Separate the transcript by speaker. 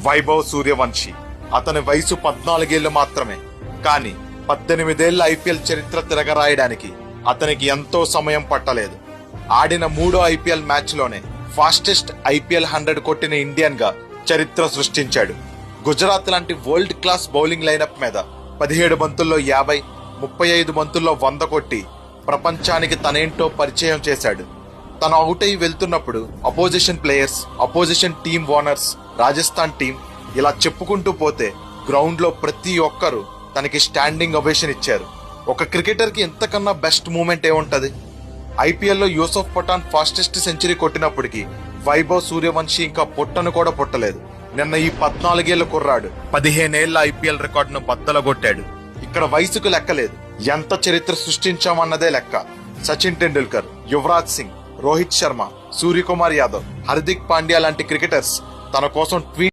Speaker 1: వైభవ్ సూర్యవంశీ. అతని వయసు 14 ఏళ్లు మాత్రమే. కానీ 18 ఏళ్ల ఐపీఎల్ చరిత్ర తిరగరాయడానికి అతనికి ఎంతో సమయం పట్టలేదు. ఆడిన 3వ ఐపీఎల్ మ్యాచ్ లోనే ఫాస్టెస్ట్ ఐపీఎల్ 100 కొట్టిన ఇండియన్ గా చరిత్ర సృష్టించాడు. గుజరాత్ లాంటి వరల్డ్ క్లాస్ బౌలింగ్ లైనప్ మీద 17 బంతుల్లో 50, 35 బంతుల్లో 100 కొట్టి ప్రపంచానికి తనేంటో పరిచయం చేశాడు. తను అవుట్ అయి వెళ్తున్నప్పుడు opposition players, opposition team owners, Rajasthan team ఇలా చెప్పుకుంటూ పోతే గ్రౌండ్ లో ప్రతి ఒక్కరూ తనకి స్టాండింగ్ ఒవేషన్ ఇచ్చారు. ఒక క్రికెటర్ కి ఇంతకన్నా బెస్ట్ మూమెంట్ ఏముంటది? ఐపీఎల్ లో యూసఫ్ పఠాన్ ఫాస్టెస్ట్ సెంచరీ కొట్టినప్పటికీ వైభవ్ సూర్యవంశీ ఇంకా పుట్టను కూడా పుట్టలేదు. నిన్న ఈ 14 ఏళ్ల కుర్రాడు 15 ఏళ్ల ఐపీఎల్ రికార్డును బద్దలగొట్టాడు. ఇక్కడ వయసుకు లెక్కలేదు, ఎంత చరిత్ర సృష్టించామన్నదే లెక్క. సచిన్ టెండూల్కర్, యువరాజ్ సింగ్, రోహిత్ శర్మ, సూర్యకుమార్ యాదవ్, హార్దిక్ పాండ్యా లాంటి క్రికెటర్స్ తన కోసం ట్వీట్